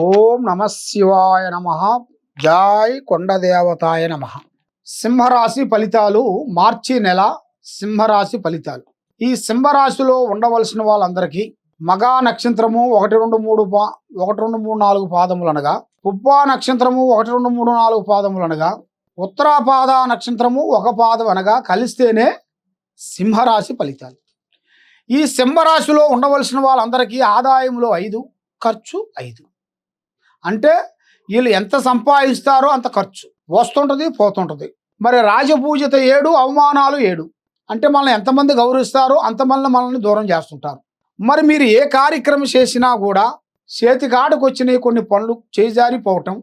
ఓం నమ శివాయ నమ. జై కొండదేవతాయ నమ. సింహరాశి ఫలితాలు, మార్చి నెల సింహరాశి ఫలితాలు. ఈ సింహరాశిలో ఉండవలసిన వాళ్ళందరికీ మగా నక్షత్రము 1, 2, 3, 4 పాదములు అనగా, పుబ్బా నక్షత్రము 1, 2, 3, 4 పాదములు అనగా, ఉత్తరాపాద నక్షత్రము 1 పాదం అనగా కలిస్తేనే సింహరాశి ఫలితాలు. ఈ సింహరాశిలో ఉండవలసిన వాళ్ళందరికీ ఆదాయంలో 5, ఖర్చు 5. అంటే వీళ్ళు ఎంత సంపాదిస్తారో అంత ఖర్చు వస్తుంటుంది, పోతుంటుంది. మరి రాజపూజిత 7, అవమానాలు 7. అంటే మనల్ని ఎంతమంది గౌరవిస్తారో అంతమంది మనల్ని దూరం చేస్తుంటారు. మరి మీరు ఏ కార్యక్రమం చేసినా కూడా చేతికాడకు వచ్చిన కొన్ని పనులు చేజారిపోవటం,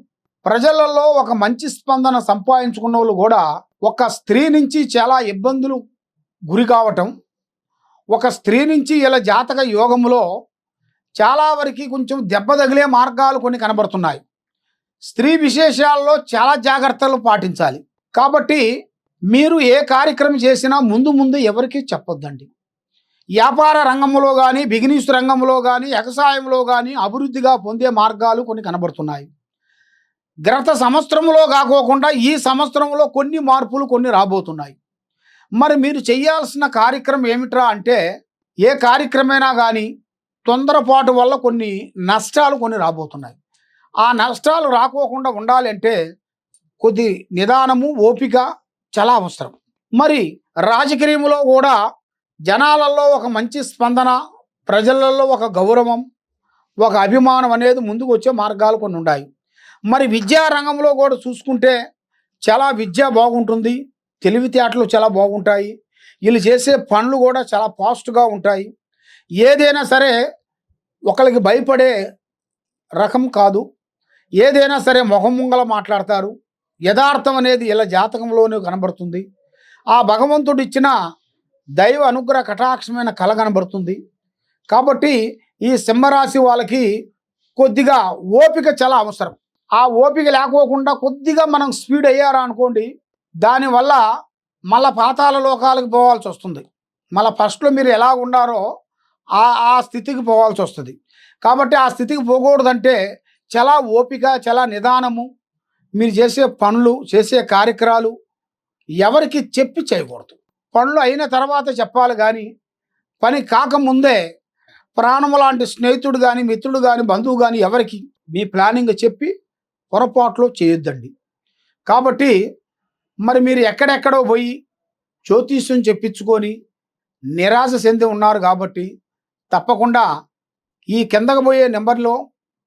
ప్రజలలో ఒక మంచి స్పందన సంపాదించుకున్న వాళ్ళు కూడా ఒక స్త్రీ నుంచి చాలా ఇబ్బందులు గురి కావటం, ఒక స్త్రీ నుంచి ఇలా జాతక యోగములో చాలా వరకు కొంచెం దెబ్బ తగిలే మార్గాలు కొన్ని కనబడుతున్నాయి. స్త్రీ విశేషాల్లో చాలా జాగ్రత్తలు పాటించాలి. కాబట్టి మీరు ఏ కార్యక్రమం చేసినా ముందు ఎవరికి చెప్పొద్దండి. వ్యాపార రంగంలో కానీ, బిజినెస్ రంగంలో కానీ, వ్యవసాయంలో కానీ అభివృద్ధిగా పొందే మార్గాలు కొన్ని కనబడుతున్నాయి. గత సంవత్సరంలో కాకోకుండా ఈ సంవత్సరంలో కొన్ని మార్పులు కొన్ని రాబోతున్నాయి. మరి మీరు చేయాల్సిన కార్యక్రమం ఏమిట్రా అంటే, ఏ కార్యక్రమైనా కానీ తొందరపాటు వల్ల కొన్ని నష్టాలు కొన్ని రాబోతున్నాయి. ఆ నష్టాలు రాకోకుండా ఉండాలి అంటే కొద్ది నిదానము, ఓపిక చాలా అవసరం. మరి రాజకీయంలో కూడా జనాలలో ఒక మంచి స్పందన, ప్రజలలో ఒక గౌరవం, ఒక అభిమానం అనేది ముందుకు వచ్చే మార్గాలు కొన్ని ఉన్నాయి. మరి విద్యారంగంలో కూడా చూసుకుంటే చాలా విద్య బాగుంటుంది, తెలివితేటలు చాలా బాగుంటాయి, వీళ్ళు చేసే పనులు కూడా చాలా ఫాస్ట్గా ఉంటాయి. ఏదైనా సరే ఒకరికి భయపడే రకం కాదు. ఏదైనా సరే మొహముంగల మాట్లాడతారు. యథార్థం అనేది ఇలా జాతకంలోనే కనబడుతుంది. ఆ భగవంతుడు ఇచ్చిన దైవ అనుగ్రహ కటాక్షమైన కళ కనబడుతుంది. కాబట్టి ఈ సింహరాశి వాళ్ళకి కొద్దిగా ఓపిక చాలా అవసరం. ఆ ఓపిక లేకోకుండా కొద్దిగా మనం స్పీడ్ అయ్యారా అనుకోండి, దానివల్ల మళ్ళా పాతాళ లోకాలకు పోవాల్సి వస్తుంది. మళ్ళీ ఫస్ట్లో మీరు ఎలా ఉన్నారో ఆ స్థితికి పోవాల్సి వస్తుంది. కాబట్టి ఆ స్థితికి పోకూడదంటే చాలా ఓపిక, చాలా నిదానము, మీరు చేసే పనులు, చేసే కార్యక్రమాలు ఎవరికి చెప్పి చేయకూడదు. పనులు అయిన తర్వాత చెప్పాలి కానీ పని కాకముందే ప్రాణము లాంటి స్నేహితుడు కానీ, మిత్రుడు కానీ, బంధువు కానీ ఎవరికి మీ ప్లానింగ్ చెప్పి పొరపాట్లు చేయొద్దండి. కాబట్టి మరి మీరు ఎక్కడెక్కడో పోయి జ్యోతిష్యం చెప్పించుకొని నిరాశ చెంది ఉన్నారు. కాబట్టి తప్పకుండా ఈ కిందకు పోయే నెంబర్లో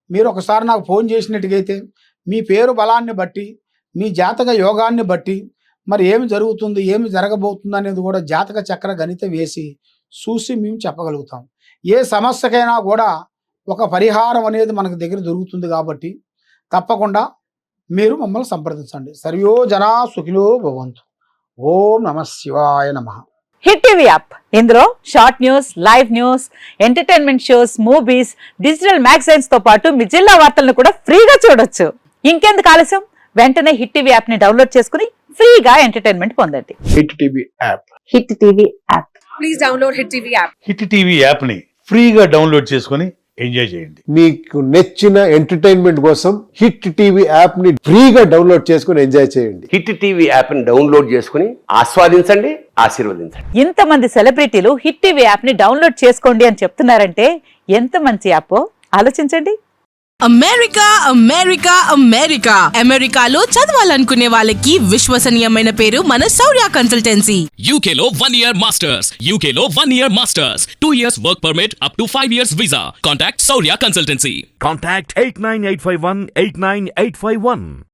మీరు ఒకసారి నాకు ఫోన్ చేసినట్టుగైతే మీ పేరు బలాన్ని బట్టి, మీ జాతక యోగాన్ని బట్టి మరి ఏమి జరుగుతుంది, ఏమి జరగబోతుంది అనేది కూడా జాతక చక్ర గణిత వేసి చూసి మేము చెప్పగలుగుతాం. ఏ సమస్యకైనా కూడా ఒక పరిహారం అనేది మనకు దగ్గర దొరుకుతుంది. కాబట్టి తప్పకుండా మీరు మమ్మల్ని సంప్రదించండి. సర్వో జనా సుఖినో భవంతు. ఓం నమ శివాయ నమ. హిట్ టీవీ యాప్, ఇందులో short news, live news, entertainment shows, movies, digital magazines తో పాటు మీ జిల్లా వార్తలను కూడా ఫ్రీగా చూడొచ్చు. ఇంకెందుకు ఆలస్యం, వెంటనే హిట్ టీవీ యాప్ ని డౌన్లోడ్ చేసుకుని ఫ్రీగా ఎంటర్టైన్మెంట్ పొందండి. Hit TV app. Hit TV app. Please download hit TV app. Hit TV app ని ఫ్రీగా డౌన్లోడ్ చేసుకుని ఎంజాయ్ చేయండి. మీకు నచ్చిన ఎంటర్టైన్మెంట్ కోసం హిట్ టీవీ యాప్ ని ఫ్రీగా డౌన్లోడ్ చేసుకుని ఎంజాయ్ చేయండి. హిట్ టీవీ యాప్ ని డౌన్లోడ్ చేసుకుని ఆస్వాదించండి, ఆశీర్వదించండి. ఇంతమంది సెలబ్రిటీలు హిట్ టీవీ యాప్ ని డౌన్లోడ్ చేసుకోండి అని చెప్తున్నారంటే ఎంత మంచి యాప్ ఆలోచించండి. అమెరికా అమెరికా అమెరికా అమెరికాలో చదవాలనుకునే వాళ్ళకి విశ్వసనీయమైన పేరు మన శౌర్య కన్సల్టెన్సీ. UK లో 1 year masters, UK లో 1 year masters, 2 years work permit up to 5 years visa. Contact Saurya Consultancy. Contact 89851 89851.